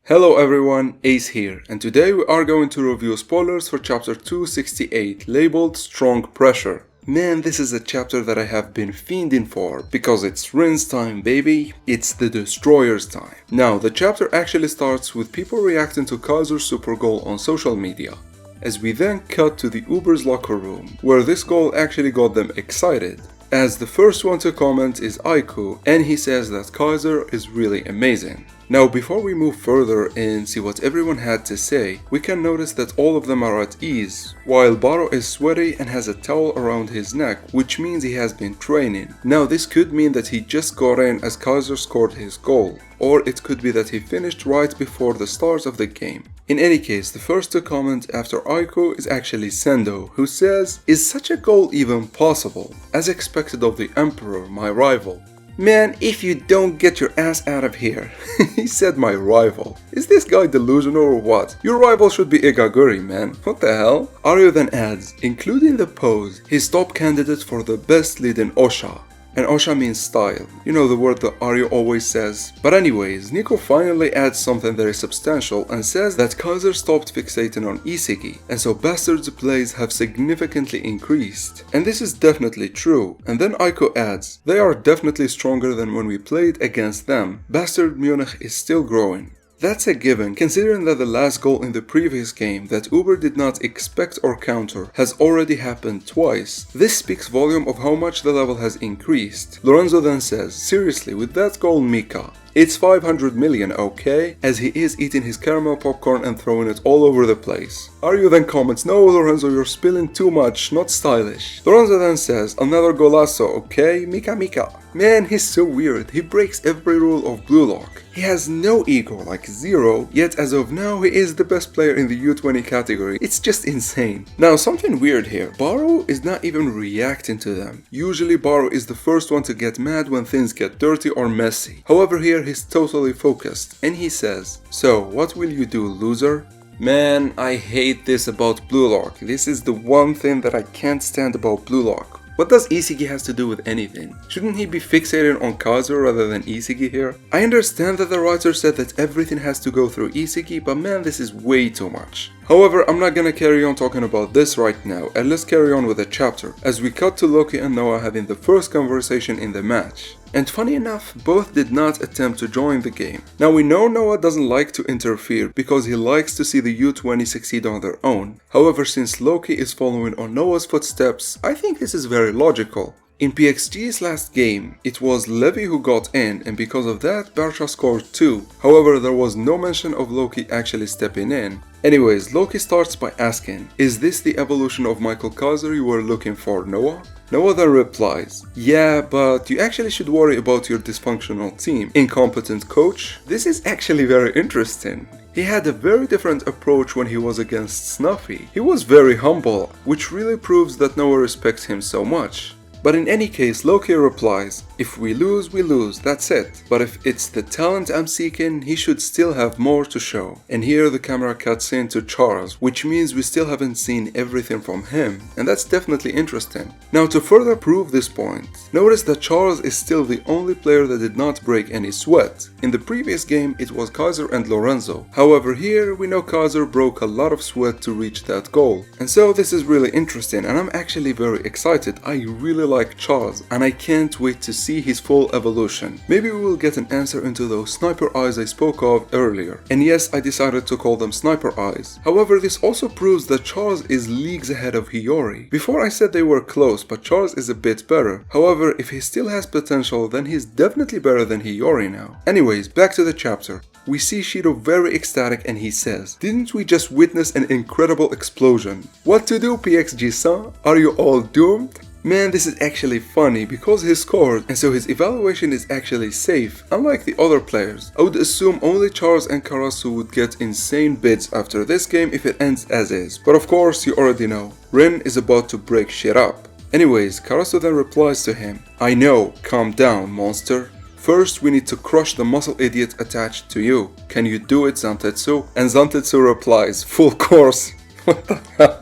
Hello everyone, Ace here, and today we are going to review spoilers for chapter 268, labeled Strong Pressure. Man, this is a chapter that I have been fiending for, because it's Rin's time, baby. It's the Destroyer's time. Now, the chapter actually starts with people reacting to Kaiser's super goal on social media, as we then cut to the Uber's locker room, where this goal actually got them excited. As the first one to comment is Aiku, and he says that Kaiser is really amazing. Now, before we move further and see what everyone had to say, we can notice that all of them are at ease, while Baro is sweaty and has a towel around his neck, which means he has been training. Now, this could mean that he just got in as Kaiser scored his goal, or it could be that he finished right before the start of the game. In any case, the first to comment after Aiku is actually Sendo, who says, "Is such a goal even possible? As expected of the Emperor, my rival." Man, if you don't get your ass out of here. He said my rival. Is this guy delusional or what? Your rival should be Igaguri, man. What the hell? Aryo then adds, including the pose, his top candidate for the best lead in Osha. And Osha means style. You know, the word that Aryo always says. But anyways, Nico finally adds something very substantial and says that Kaiser stopped fixating on Isagi, and so Bastard's plays have significantly increased. And this is definitely true. And then Aiko adds, they are definitely stronger than when we played against them. Bastard Munich is still growing. That's a given, considering that the last goal in the previous game that Uber did not expect or counter has already happened twice. This speaks volume of how much the level has increased. Lorenzo then says, seriously, with that goal, Mika, it's 500 million, okay? As he is eating his caramel popcorn and throwing it all over the place. Aryu then comments, no Lorenzo, you're spilling too much, not stylish. Lorenzo then says, another golazo, okay? Mika. Man, he's so weird, he breaks every rule of Blue Lock. He has no ego, like zero, yet as of now he is the best player in the U20 category. It's just insane. Now, something weird here, Baro is not even reacting to them. Usually Baro is the first one to get mad when things get dirty or messy. However, here he's totally focused, and he says, so what will you do, loser? Man, I hate this about Blue Lock. This is the one thing that I can't stand about Blue Lock. What does Isagi has to do with anything? Shouldn't he be fixated on Kaiser rather than Isagi here? I understand that the writer said that everything has to go through Isagi, but man, this is way too much. However, I'm not gonna carry on talking about this right now, and let's carry on with the chapter, as we cut to Loki and Noah having the first conversation in the match. And funny enough, both did not attempt to join the game. Now we know Noah doesn't like to interfere because he likes to see the U20 succeed on their own. However, since Loki is following on Noah's footsteps, I think this is very logical. In PXG's last game, it was Levi who got in, and because of that, Barsha scored 2. However, there was no mention of Loki actually stepping in. Anyways, Loki starts by asking, is this the evolution of Michael Kaiser you were looking for, Noah? Noah then replies, yeah, but you actually should worry about your dysfunctional team. Incompetent coach? This is actually very interesting. He had a very different approach when he was against Snuffy. He was very humble, which really proves that Noah respects him so much. But in any case, Loki replies, if we lose, that's it. But if it's the talent I'm seeking, he should still have more to show. And here the camera cuts in to Charles, which means we still haven't seen everything from him. And that's definitely interesting. Now, to further prove this point, notice that Charles is still the only player that did not break any sweat. In the previous game, it was Kaiser and Lorenzo. However, here we know Kaiser broke a lot of sweat to reach that goal. And so this is really interesting, and I'm actually very excited. I really like Charles, and I can't wait to see his full evolution. Maybe we will get an answer into those sniper eyes I spoke of earlier. And yes, I decided to call them sniper eyes. However, this also proves that Charles is leagues ahead of Hiyori. Before I said they were close, but Charles is a bit better. However, if he still has potential, then he's definitely better than Hiyori now. Anyways, back to the chapter. We see Shido very ecstatic and he says, didn't we just witness an incredible explosion? What to do, PXG-san? Are you all doomed? Man, this is actually funny because he scored, and so his evaluation is actually safe, unlike the other players. I would assume only Charles and Karasu would get insane bids after this game if it ends as is. But of course, you already know, Rin is about to break shit up. Anyways, Karasu then replies to him, I know, calm down, monster. First, we need to crush the muscle idiot attached to you. Can you do it, Zantetsu? And Zantetsu replies, full course. What the hell?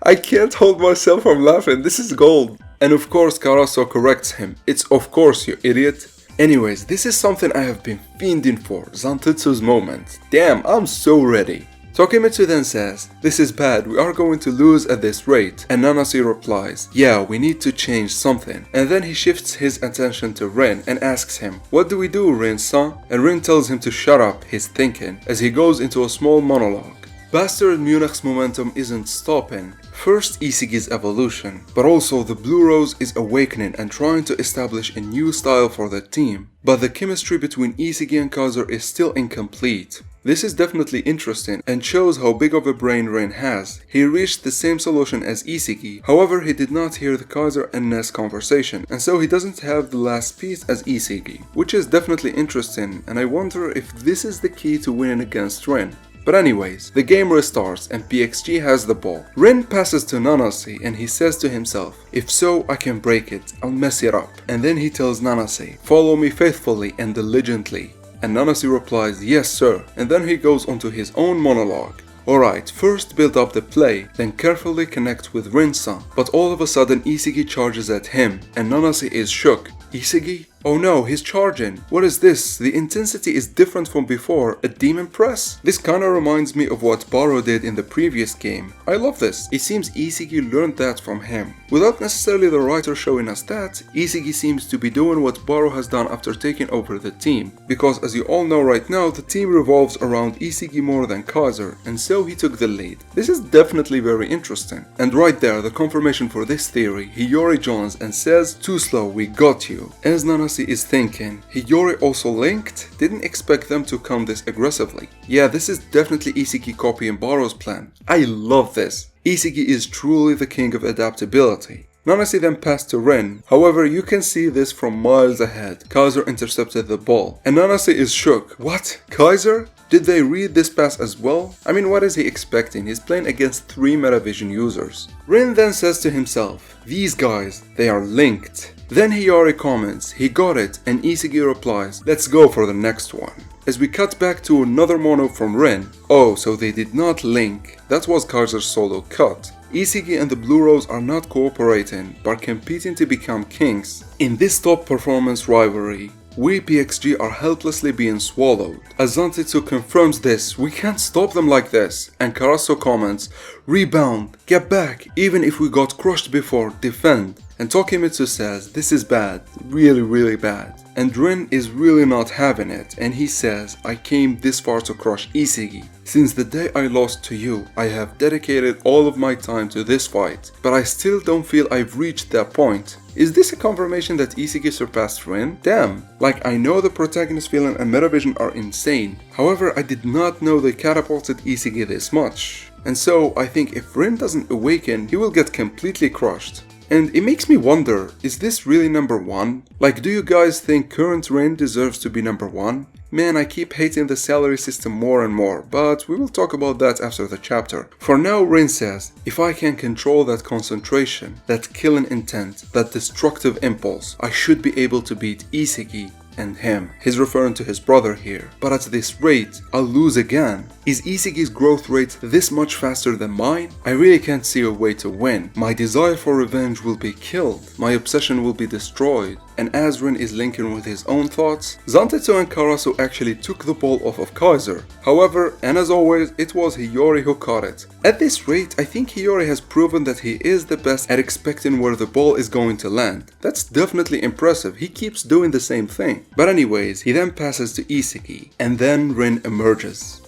I can't hold myself from laughing, this is gold. And of course Karaso corrects him, it's of course you idiot. Anyways, this is something I have been fiending for, Zantetsu's moment. Damn, I'm so ready. Tokimitsu then says, "This is bad, we are going to lose at this rate." And Nanase replies, "Yeah, we need to change something." And then he shifts his attention to Rin and asks him, "What do we do, Rin-san?" And Rin tells him to shut up, he's thinking, as he goes into a small monologue. Bastard Munich's momentum isn't stopping. First Isagi's evolution, but also the Blue Rose is awakening and trying to establish a new style for the team. But the chemistry between Isagi and Kaiser is still incomplete. This is definitely interesting and shows how big of a brain Rin has. He reached the same solution as Isagi, however he did not hear the Kaiser and Ness conversation, and so he doesn't have the last piece as Isagi, which is definitely interesting, and I wonder if this is the key to winning against Rin. But anyways, the game restarts and PXG has the ball. Rin passes to Nanase and he says to himself, "If so, I can break it, I'll mess it up." And then he tells Nanase, "Follow me faithfully and diligently." And Nanase replies, "Yes sir," and then he goes onto his own monologue. Alright, first build up the play, then carefully connect with Rin-san. But all of a sudden Isagi charges at him, and Nanase is shook. Isagi? Oh no, he's charging. What is this? The intensity is different from before. A demon press? This kinda reminds me of what Baro did in the previous game. I love this. It seems Isagi learned that from him. Without necessarily the writer showing us that, Isagi seems to be doing what Baro has done after taking over the team. Because as you all know right now, the team revolves around Isagi more than Kaiser, and so he took the lead. This is definitely very interesting. And right there, the confirmation for this theory, Hiyori joins and says, "Too slow, we got you." As Nanase is thinking, Hiyori also linked? Didn't expect them to come this aggressively. Yeah, this is definitely Isagi copying Baro's plan. I love this. Isagi is truly the king of adaptability. Nanase then passed to Rin, however you can see this from miles ahead. Kaiser intercepted the ball, and Nanase is shook. What? Kaiser? Did they read this pass as well? I mean, what is he expecting? He's playing against 3 Metavision users. Rin then says to himself, "These guys, they are linked." Then Hiyori comments, "He got it," and Isagi replies, "Let's go for the next one." As we cut back to another mono from Rin, oh, so they did not link. That was Kaiser's solo cut. Isagi and the Blue Rose are not cooperating, but competing to become kings. In this top performance rivalry, we PXG are helplessly being swallowed. As Zantetsu confirms this, "We can't stop them like this," and Karaso comments, "Rebound, get back, even if we got crushed before, defend." And Tokimitsu says, "This is bad, really bad." And Rin is really not having it, and he says, "I came this far to crush Isagi. Since the day I lost to you, I have dedicated all of my time to this fight, but I still don't feel I've reached that point." Is this a confirmation that Isagi surpassed Rin? Damn, like I know the protagonist feeling and Metavision are insane, however I did not know they catapulted Isagi this much. And so I think if Rin doesn't awaken, he will get completely crushed. And it makes me wonder, is this really number 1? Like, do you guys think current Rin deserves to be number 1? Man, I keep hating the salary system more and more, but we will talk about that after the chapter. For now, Rin says, "If I can control that concentration, that killing intent, that destructive impulse, I should be able to beat Isagi and him." He's referring to his brother here. But at this rate, I'll lose again. Is Isagi's growth rate this much faster than mine? I really can't see a way to win. My desire for revenge will be killed. My obsession will be destroyed. And as Rin is linking with his own thoughts, Zantetsu and Karasu actually took the ball off of Kaiser. However, and as always, it was Hiyori who caught it. At this rate, I think Hiyori has proven that he is the best at expecting where the ball is going to land. That's definitely impressive. He keeps doing the same thing. But anyways, he then passes to Isagi, and then Rin emerges.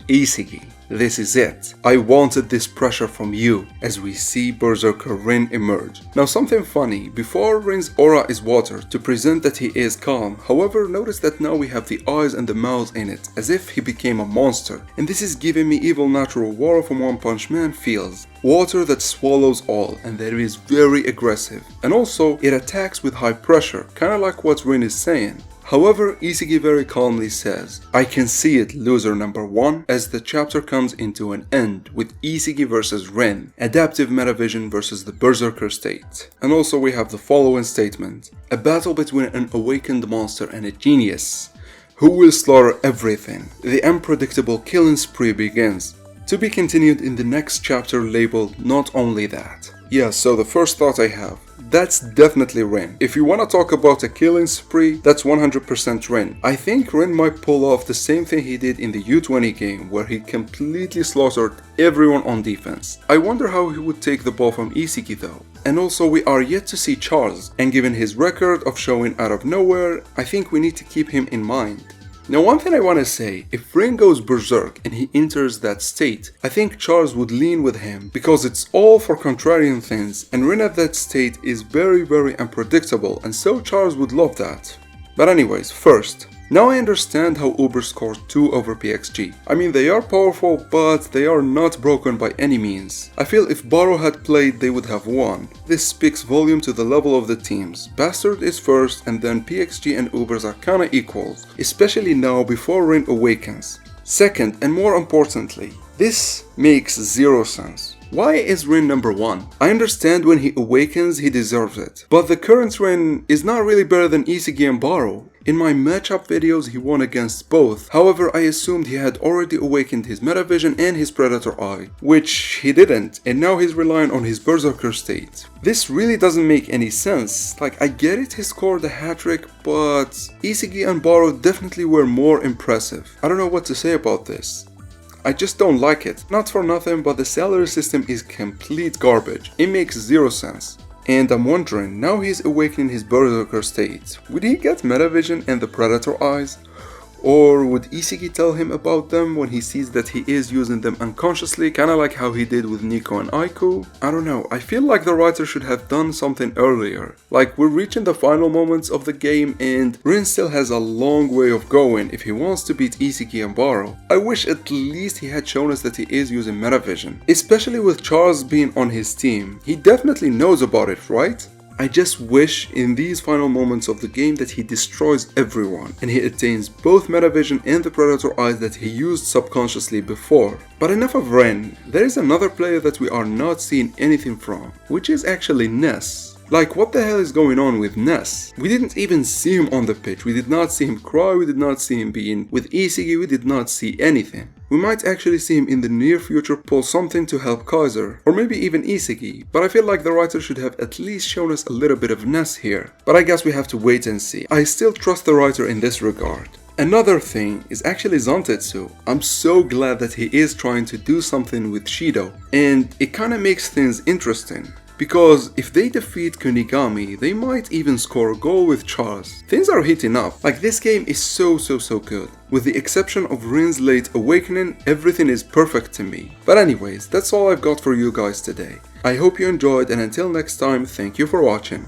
Isagi, this is it. I wanted this pressure from you, as we see Berserker Rin emerge. Now something funny, before Rin's aura is water to present that he is calm, however notice that now we have the eyes and the mouth in it, as if he became a monster. And this is giving me evil natural Waro from One Punch Man feels. Water that swallows all and that is very aggressive. And also, it attacks with high pressure, kinda like what Rin is saying. However, Isagi very calmly says, "I can see it, loser number 1, as the chapter comes into an end with Isagi versus Rin, adaptive Metavision versus the Berserker state." And also we have the following statement, "A battle between an awakened monster and a genius, who will slaughter everything. The unpredictable killing spree begins." To be continued in the next chapter labeled "Not Only That." Yeah, so the first thought I have, that's definitely Rin. If you wanna talk about a killing spree, that's 100% Rin. I think Rin might pull off the same thing he did in the U20 game, where he completely slaughtered everyone on defense. I wonder how he would take the ball from Isagi though. And also, we are yet to see Charles, and given his record of showing out of nowhere, I think we need to keep him in mind. Now, one thing I want to say, if Rin goes berserk and he enters that state, I think Charles would lean with him because it's all for contrarian things, and Rin at that state is very unpredictable, and so Charles would love that. But anyways, first, now I understand how Uber scored 2 over PXG. I mean, they are powerful, but they are not broken by any means. I feel if Baro had played, they would have won. This speaks volume to the level of the teams. Bastard is first, and then PXG and Ubers are kinda equals, especially now before Rin awakens. Second, and more importantly, this makes zero sense. Why is Rin number 1? I understand when he awakens he deserves it, but the current Rin is not really better than Isagi and Baro. In my matchup videos he won against both, however I assumed he had already awakened his Metavision and his Predator Eye, which he didn't, and now he's relying on his Berserker state. This really doesn't make any sense. Like, I get it he scored a hat-trick, but Isagi and Baro definitely were more impressive. I don't know what to say about this. I just don't like it. Not for nothing, but the salary system is complete garbage. It makes zero sense. And I'm wondering, now he's awakening his Berserker state, would he get Metavision and the Predator Eyes? Or would Isagi tell him about them when he sees that he is using them unconsciously, kinda like how he did with Nico and Aiku? I don't know, I feel like the writer should have done something earlier. Like, we're reaching the final moments of the game and Rin still has a long way of going if he wants to beat Isagi and Baro. I wish at least he had shown us that he is using Metavision, especially with Charles being on his team. He definitely knows about it, right? I just wish in these final moments of the game that he destroys everyone and he attains both Metavision and the Predator Eyes that he used subconsciously before. But enough of Ren, there is another player that we are not seeing anything from, which is actually Ness. Like, what the hell is going on with Ness? We didn't even see him on the pitch, we did not see him cry, we did not see him being with Isagi, we did not see anything. We might actually see him in the near future pull something to help Kaiser, or maybe even Isagi, but I feel like the writer should have at least shown us a little bit of Ness here. But I guess we have to wait and see. I still trust the writer in this regard. Another thing is actually Zantetsu. I'm so glad that he is trying to do something with Shido, and it kinda makes things interesting. Because if they defeat Kunigami, they might even score a goal with Charles. Things are heating up. Like, this game is so good. With the exception of Rin's late awakening, everything is perfect to me. But anyways, that's all I've got for you guys today. I hope you enjoyed, and until next time, thank you for watching.